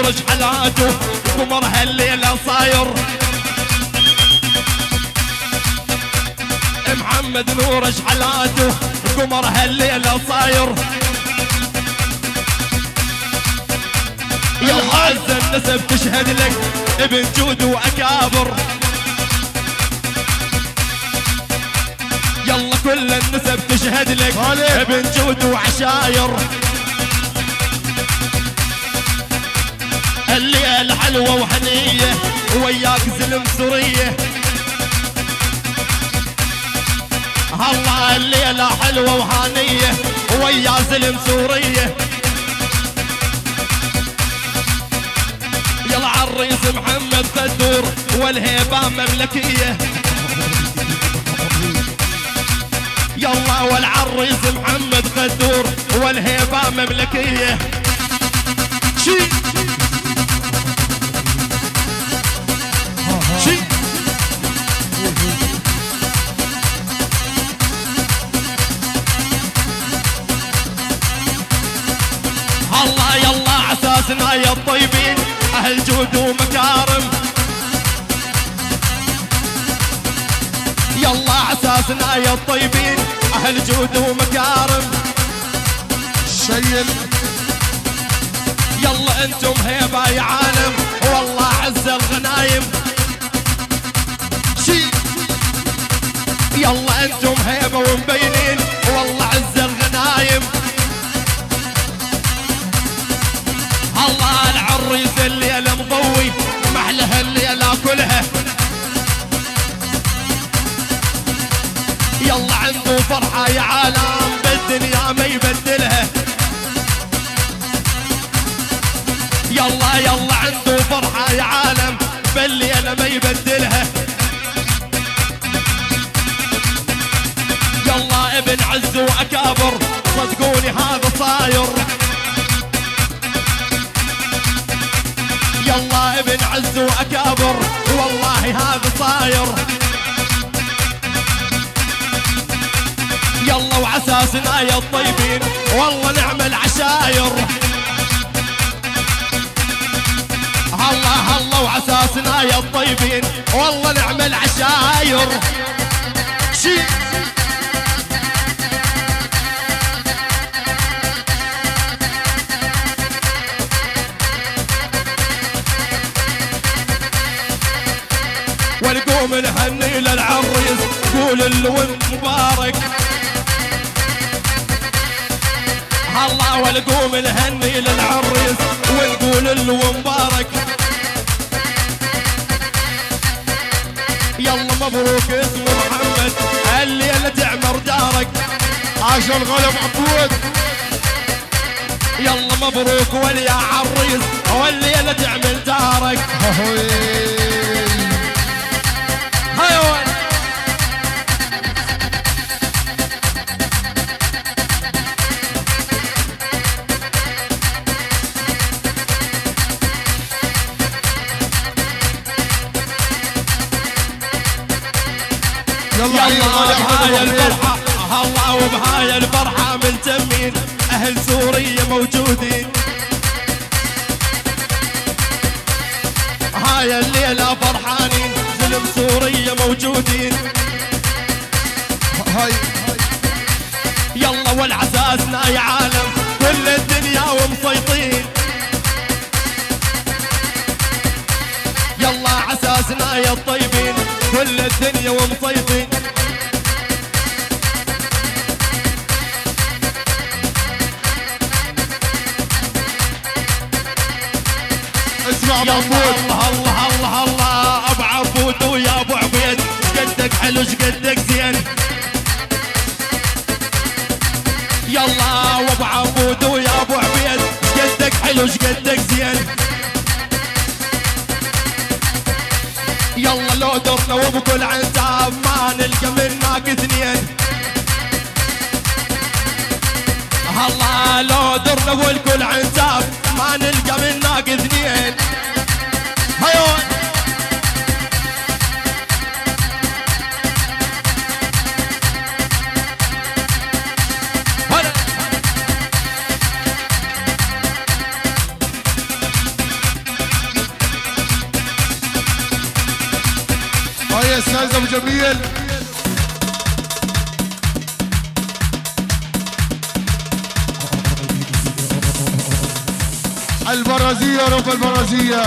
نور شحلاته قمر هالليلة صاير. محمد نور شحلاته قمر هالليلة صاير. يا عز النسب تشهد لك ابن جود واكابر. يلا كل النسب تشهد لك ابن جود وعشاير. الليلة حلوة وحنية وياك زلم سورية. الله الليلة حلوة وهانية ويا زلم سورية. يلا عالريس محمد قدور والهيبة مملكية. يلا والعريس محمد قدور والهيبة مملكية. شي شي الله يلا عساسنا يا الطيبين اهل جود ومكارم. يلا عساسنا يا الطيبين اهل جود ومكارم. شيل يلا انتم هيبة يا عالم والله عز الغنايم. شي يلا انتم هيبة ومبينين والله عز الغنايم. الله العريس الليلة مضوي محلها الليلة كلها. يلا عنده فرحة يا عالم بالدنيا ما يبدلها. يلا يلا عنده فرحة يا عالم بالليلة ما يبدلها. يلا ابن عز واكابر صدقوني هذا صاير. يلا ابن عز واكابر والله هذا صاير. يلا وعساسنا يا الطيبين والله نعمل عشاير. الله الله وعساسنا يا الطيبين والله نعمل عشاير. شي ونقوم نهني للعريس قول الوند مبارك. الله ونقوم نهني للعريس ونقول الوند مبارك. يلا مبروك اسمه محمد الليلة تعمر دارك. عاش الغلب عبود. يلا مبروك وليا عريس والليلة تعمل دارك. هاي يلا بهاي الفرحة الله وبهاي الفرحة من تمين اهل سوريا موجودين. هاي الليلة فرحانين زلم سوريا موجودين. هاي يلا والعساسنا يا عالم كل الدنيا ومسيطين. يلا عساسنا يا الطيبين كل الدنيا ومسيطين. اسمع الله محمود. الله الله الله ابو عبود ويا ابو عبيد قدك حلو قدك زين. يلا وابو عبود ويا ابو عبيد قدك حلو قدك زين. يلا لو درنا وبكل عنتاب ما نلقى منك اثنين. الله لو درنا والكل عنتاب ما نلقى منك اثنين. هيون هاي استاذ ابو جميل. البرازية رب البرازية.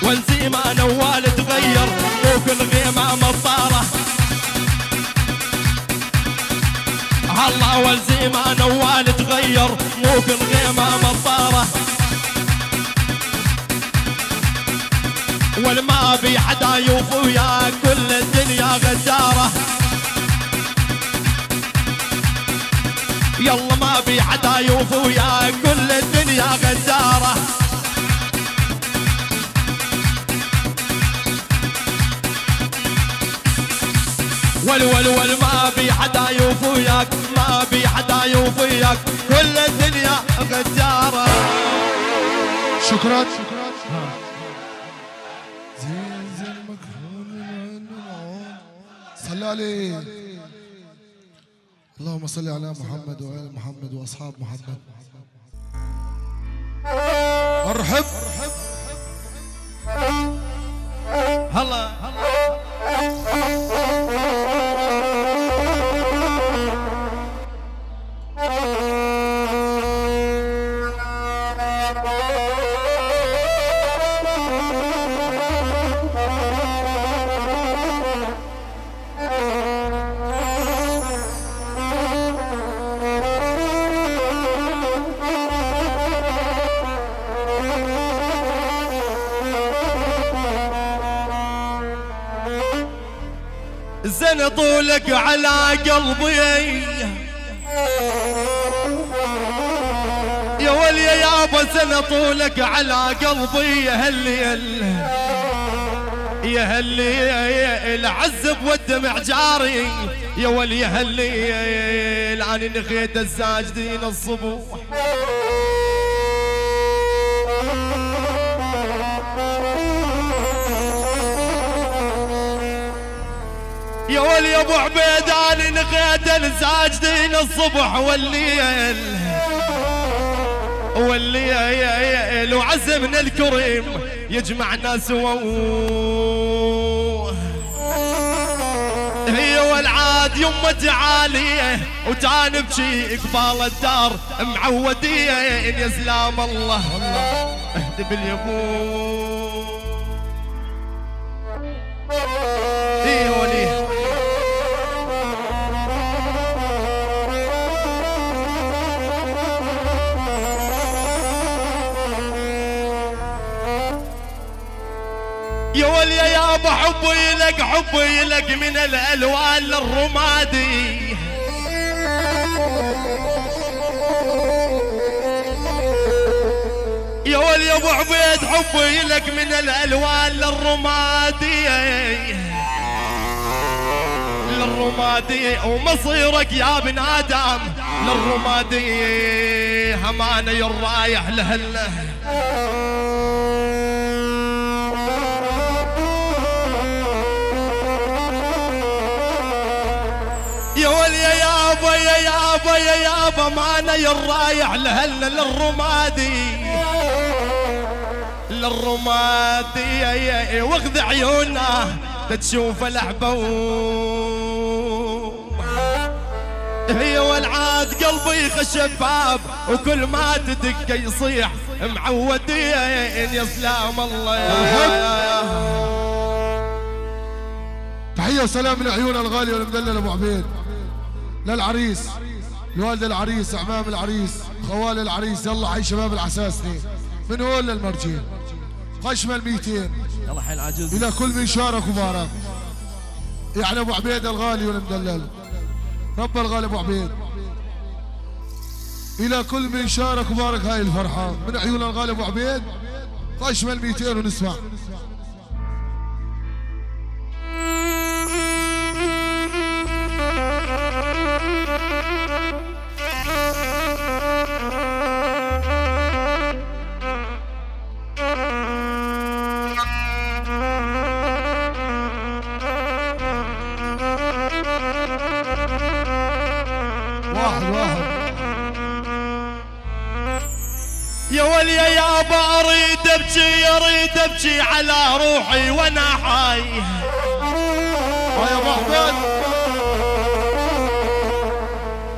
والزيمة نوال تغير مو كل غيمة مطارة. الله والزيمة نوال تغير مو كل غيمة مطارة. والما بي حدا يوف وياك كل الدنيا غدارة. يلا ما بي حدا يوف وياك كل الدنيا غدارة. ول ما بي حدا يوف وياك ما بي حدا يوف وياك كل الدنيا غدارة. شكرا. صلى عليه. اللهم صل على محمد وآل محمد وأصحاب محمد. ارحب هلا زين طولك على قلبي يا ولي يابا زين طولك على قلبي يا هلي العذب والدمع جاري يا ولي يا هلي العن نخيت الساجدين الصبح. يا ولي يا ابو عبيد انا نخيت الساجدين الصبح والليل وعزمنا الكريم يجمعنا سوا. هي والعاد يمه تعاليه وتانبشي قبال الدار معوديه يا سلام الله اهدي باليمون. ايه وليه يا ولي يابا حبي لك من الالوان للرمادي. يا ولي يا ابو عبيد حبي لك من الالوان للرمادي ومصيرك يا ابن ادم للرمادي همانه الرايح لهله. يا ولي يا يابا مانا الرايح لهلنا للرمادي واخذ عيوننا تشوف الأحبوب. هي والعاد قلبي خشب باب وكل ما تدق يصيح معودين يا سلام الله. تحية وسلام من عيون الغالي والمدلل ابو عبيد للعريس لوالد العريس اعمام العريس خوال العريس. يلا حي شباب العساسني من هون للمرجين خشمه ال200. يلا حي العجز الى كل من شارك وبارك يعني ابو عبيد الغالي والمدلل رب الغالي ابو عبيد. الى كل من شارك وبارك هاي الفرحه من عيون الغالي ابو عبيد خشمه ال200 ونسمع. ولي يابا اريد ابكي اريد ابكي على روحي وانا حي. يا ابو احمد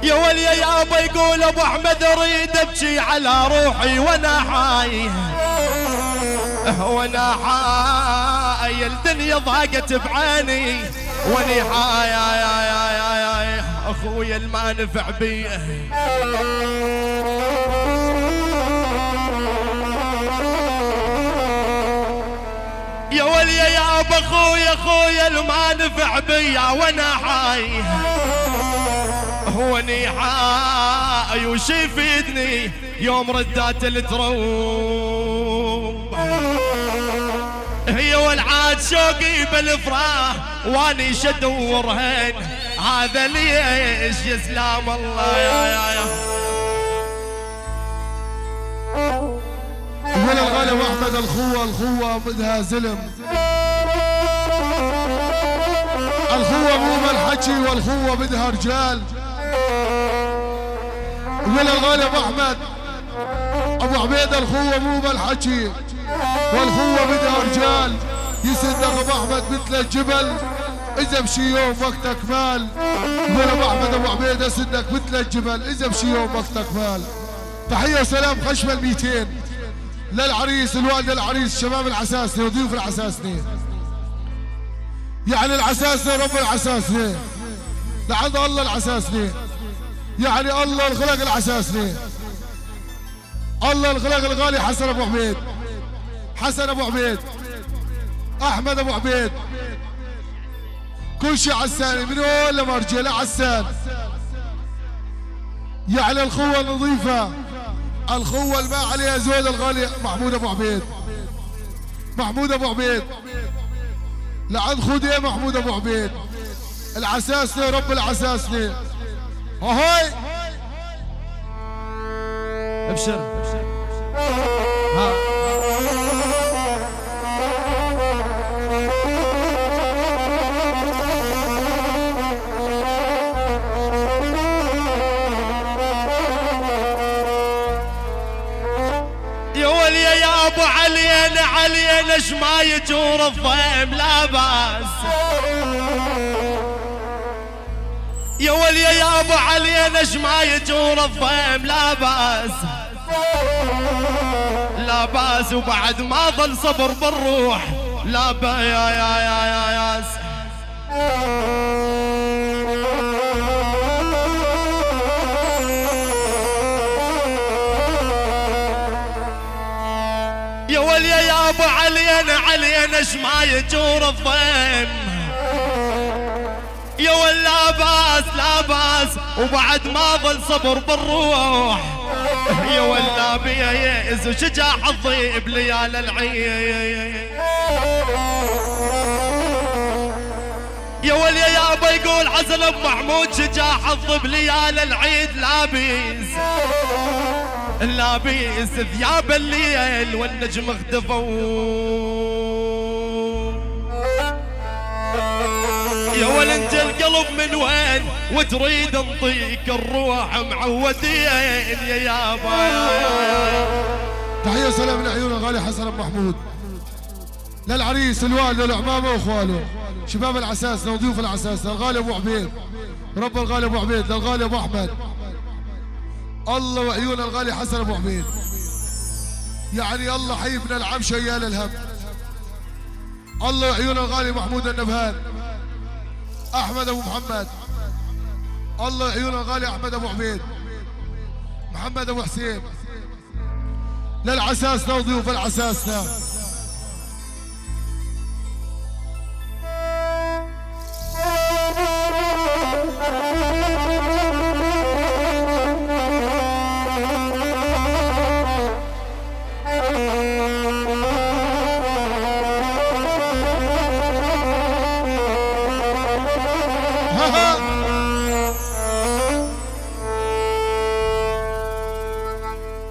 يا ولي يابا يقول ابو احمد اريد ابكي على روحي وانا حي وانا حي. الدنيا ضاقت بعيني واني حي يا اخويا الما نفع بيه. يا ولي يابا اخويا الما نفع بيا وانا حي واني حي. وش يفيدني يوم ردات التروب هي والعاد شوقي بالفراح واني شدورهن. هذا ليش يا سلام الله يا يقول الغالي ابو احمد الخوه بدها زلم. الخوه مو بالحكي والخوه بدها رجال. يقول الغالي ابو احمد ابو عبيد الخوه مو بالحكي والخوه بدها رجال. يسندك ابو احمد مثل الجبل اذا بشي يوم وقتك مال. يقول ابو احمد ابو عبيد يسندك مثل الجبل اذا بشي يوم وقتك مال. تحيه وسلام خشمه ال200 للعريس الوالد العريس شباب العساسنه وضيوف العساسنه. يعني العساسنه رب العساسنه لعند الله العساسنه. يعني الله الخلق العساسنه. الله الخلق الغالي حسن ابو عبيد حسن ابو عبيد احمد ابو عبيد كل شيء عساني من اول لمرجله عسان. يعني الخوه نظيفه الخوه الما عليها زود الغالي محمود ابو عبيد محمود ابو عبيد لعند خوديه محمود ابو عبيد العساسنه رب العساسنه. اهي ابشر ها يا ولي يا ابو علينا اش ما يجور الضيم لا باس. يا ولي يا ابو علينا اش ما يجور الضيم لا باس لا باس. وبعد ما ظل صبر بالروح لا با يا يا ولي يا ابو علينا اش ما يجور الضيم. يا ولا باس لا باس وبعد ما ظل صبر بالروح. يا ولا بيا يئس وشجاع الضيب ليال العيد. يا ولي يا ابا يقول حسن ابو محمود شجاع الضيب ليال العيد لابيس ثياب الليل والنجم اختفوا. يا ولد القلب من وين وتريد نطيك الروح معودين يا يابا. تحية سلام لعيون الغالي حسن ابو محمود للعريس الوالد والعمامه واخواله شباب العساسنه وضيوف العساسنه الغالي ابو عبيد رب الغالي ابو عبيد للغالي ابو احمد الله وعيون الغالي حسن ابو عبيد. يعني الله حي من العم شيال الهم. الله وعيون الغالي محمود النبهان احمد ابو محمد. الله وعيون الغالي احمد ابو عبيد محمد ابو حسين للعساسنه وضيوف العساسنه.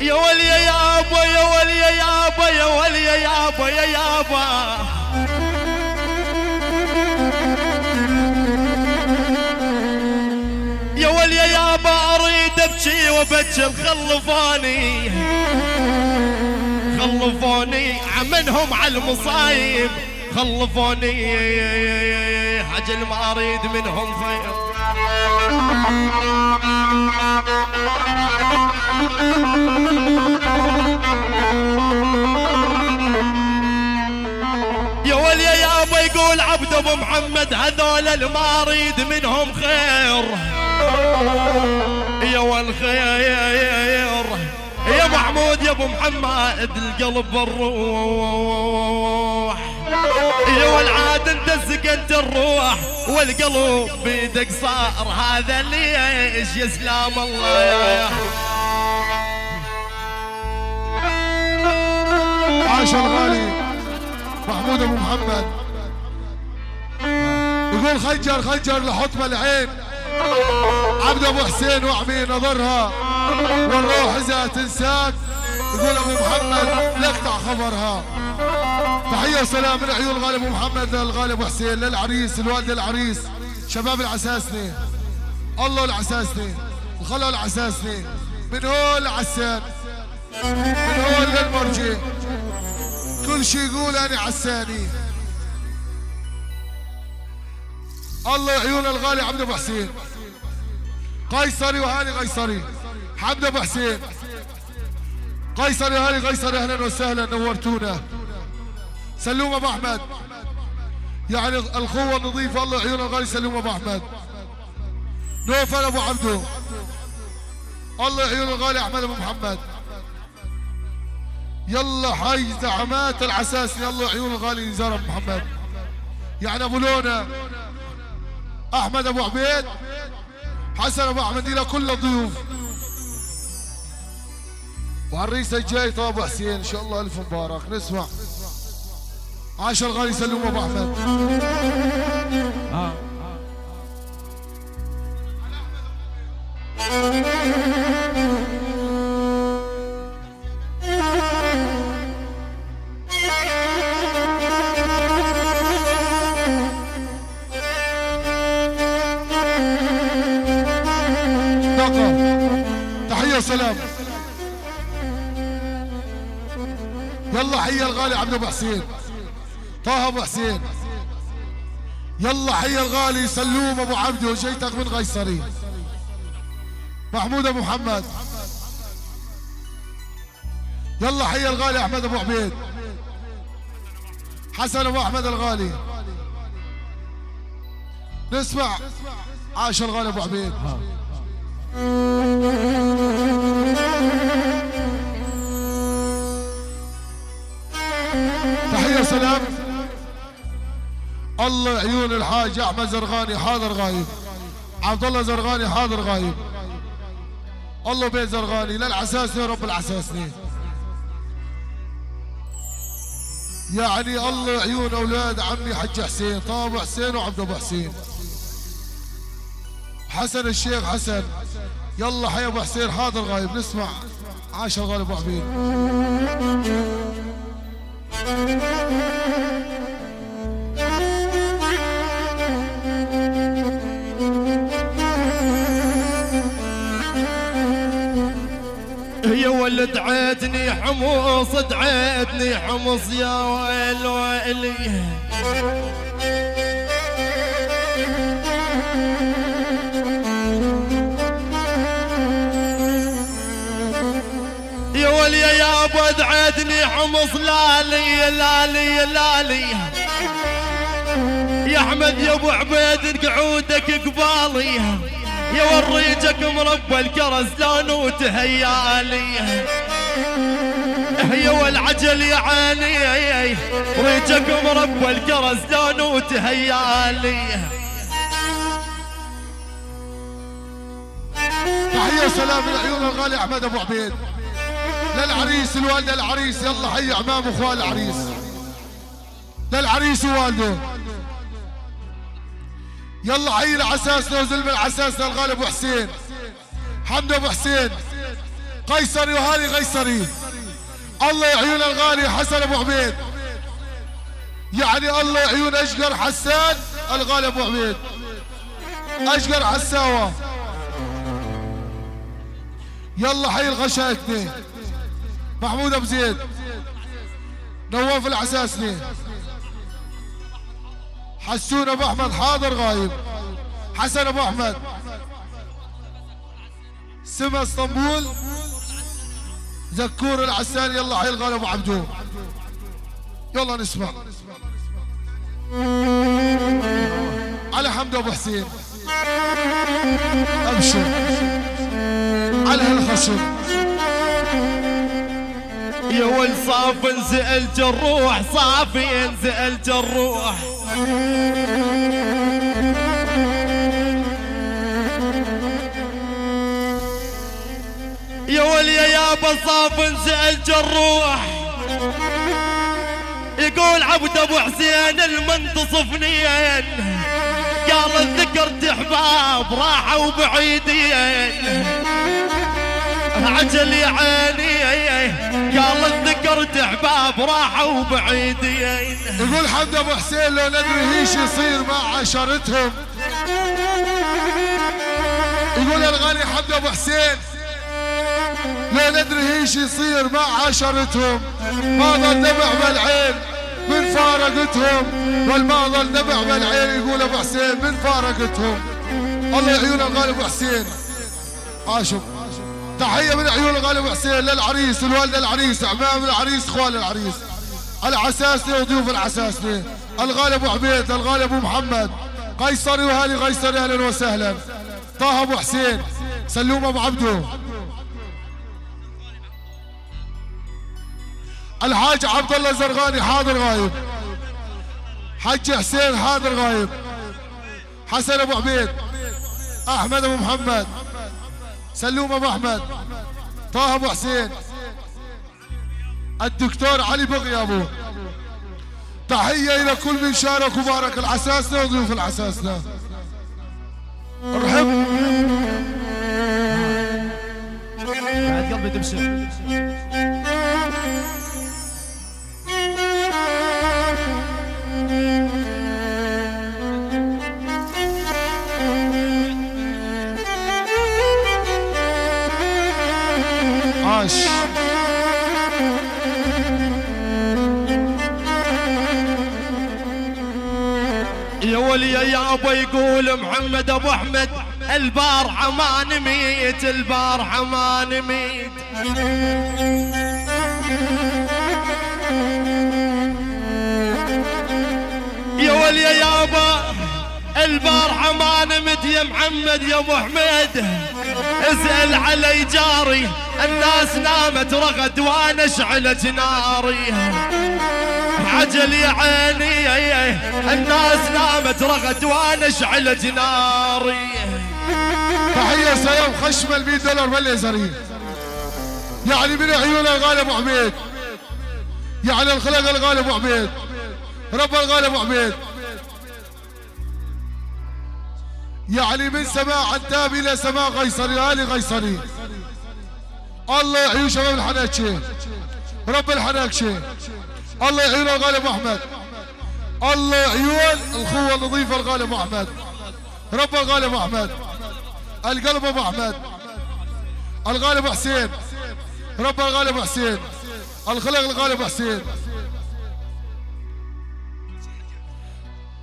يا ولي يا ابا يا ولي يا ابا يا ولي يا ابا يا يابا. يا ولي يا ابا اريد ابكي وابكي الخلفاني. خلفوني عمنهم على المصايب خلفوني اجل ما اريد منهم فيض. يا ولي يابا يقول عبد ابو محمد هذول اللي اريد منهم خير. يا والخير يا محمود يا ابو محمد القلب الروح. يا والعاد انت سكنت الروح والقلب بيدك صار هذا ليش يا سلام الله يا عاش الغالي محمود ابو محمد يقول خنجر خنجر لحطم العين عبد ابو حسين واعمي نظرها والروح اذا تنساك يقول ابو محمد لقطع خبرها. تحيه وسلام من عيون الغالي ابو محمد للغالي ابو حسين للعريس الوالده العريس شباب العساسني الله العساسني وخلوا العساسني من هول عسان من هول للمرجي كل شي يقول انا عساني. الله عيون الغالي عبد ابو حسين قيصري وهاني قيصري حمد ابو حسين قيصري وهاني قيصري اهلا وسهلا نورتونا. سلوم ابو احمد يعني القوه النظيفه الله عيون الغالي سلوم ابو احمد. نوفل ابو عبدو الله عيون الغالي احمد ابو محمد. يلا حي زعمات العساس يلا عيون الغالي نزار ابو محمد يعني ابو لونه احمد ابو عبيد حسن ابو احمد الى كل الضيوف وعالريس الجاي طه ابو حسين ان شاء الله الف مبارك. نسمع عاش الغالي سلوم ابو احمد. تحيه وسلام. يلا حي الغالي عبد ابو حسين طه ابو حسين. يلا حي الغالي سلوم ابو عبده جيتك من قيصري محمود ابو محمد. يلا حي الغالي احمد ابو عبيد حسن ابو احمد الغالي. نسمع عاش الغالي ابو عبيد. تحية وسلام. الله عيون الحاج احمد زرغاني حاضر غايب عبد الله زرغاني حاضر غايب الله بيت زرغاني للعساسني يا رب العساسني يعني الله عيون اولاد عمي حج حسين طه ابو حسين وعبد ابو حسين حسن الشيخ حسن. يلا حي ابو حسين حاضر غايب. نسمع عاش الغالي ابو عبيد. يا ولد دعيتني حمص دعيتني حمص يا ويل ويلي. يا ولي يا ابو دعيتني حمص لالي لالي لالي. يا احمد يا ابو عبيد قعودك قبالي يا وريجك مربى الكرز لون تهيالي. يا والعجل يا عيني ريجك مربى الكرز لون تهيالي. تحية وسلام من عيون الغالي احمد ابو عبيد للعريس الوالده العريس. يلا حي عمام واخوان العريس للعريس ووالده. يلا حي العساسنا وزلم العساسنا الغالي ابو حسين حمد ابو حسين قيصري وهاني قيصري. الله يعيون الغالي حسن ابو عبيد يعني الله يعيون اشقر حسان الغالي ابو عبيد اشقر حساوه. يلا حي الغشايكني محمود ابو زيد نواف العساسني. حسون ابو احمد حاضر غايب. حسن ابو احمد. سما اسطنبول. زكور العساني. يلا حي الغالي ابو عبدو. يلا نسمع. على حمد ابو حسين. ابشر على هالخصم. يا ول صاف انزلت الروح صافي انزلت الروح. يا ول يا يابا صاف انزلت الروح. يقول عبد ابو حسين المنتصفنين قال ذكرت احباب راحوا بعيدين. عجل يا عيني قال ذكرت احباب راحوا بعيدين. يقول حمد ابو حسين لو ندري ايش يصير مع عشرتهم. يقول الغالي حمد ابو حسين لو ندري ايش يصير مع عشرتهم. ما ظل دمع بالعين من فارقتهم. والما ظل دمع بالعين يقول ابو حسين من فارقتهم. الله يعيون الغالي ابو حسين. عاشق. تحية من عيون الغالي ابو حسين للعريس الوالدة العريس اعمام العريس اخوان العريس العساسني وضيوف العساسني الغالي ابو عبيد الغالي ابو محمد قيصري وهالي قيصري اهلا وسهلا. طه ابو حسين سلوم ابو عبدو. الحاج عبد الله الزرغاني حاضر غايب. حج حسين حاضر غايب. حسن ابو عبيد. احمد ابو محمد. سلوم ابو احمد. طه ابو حسين. الدكتور علي بغي ابو. تحيه الى كل من شارك وبارك العساسنه وضيوف العساسنه. ارحب بعد قلبي تبشر. عاش. يا ولي يا ابو يقول محمد ابو احمد البارحه ما نميت البارحه ما نميت. يا ولي يا يابا البارحه ما نمت يا محمد يا ابو حميد. اسأل علي جاري الناس نامت رغد وانا شعلت ناري. عجل يا عيني الناس نامت رغد وانا شعلت ناري. تحية سلام خشم $100 بالليزري. يعني من عيون الغالي ابو عبيد. يعني الخلق الغالي ابو عبيد. رب الغالي ابو عبيد. يعني من سماع عتاب الى سماع قيصري آل قيصري. الله يعين شباب الحناكشي. رب الحناكشي. الله يعين الغالي ابو احمد. الله يعين الخوه النظيفه الغالي ابو احمد. رب الغالي ابو احمد. القلب ابو احمد. الغالي ابو حسين. رب الغالي ابو حسين. الخلق الغالي ابو حسين.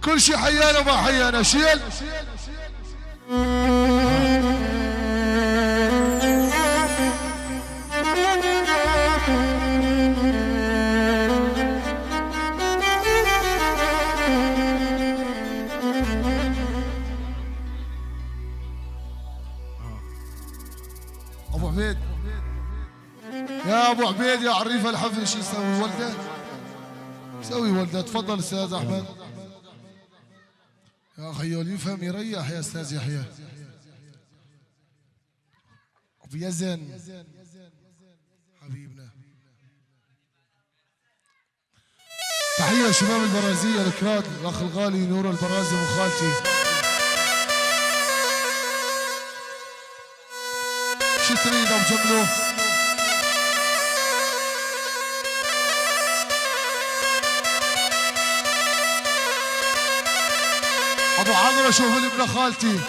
كل شيء حيانا وما حيانا شيل. ابو عبيد يا ابو عبيد يا عريف الحفل شو يسوي ولده؟ سوي ولده. تفضل استاذ احمد. يا خيول يفهم يريح يا استاذ يحيى. ابو يزن حبيبنا. تحيه شباب البرازيه الكراد الاخ الغالي نور البرازي وخالتي. شو تريد ابو جملو؟ ابو عمرو شوف ابن خالتي.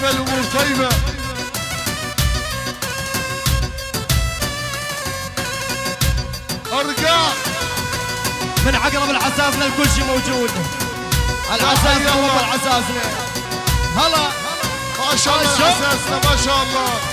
طيبة الامور طيبة. ارجع من عقرب العساسنة الكل شي موجود. العساسنة والله العساسنة. هلا ما شاء الله العساسنة ما شاء الله.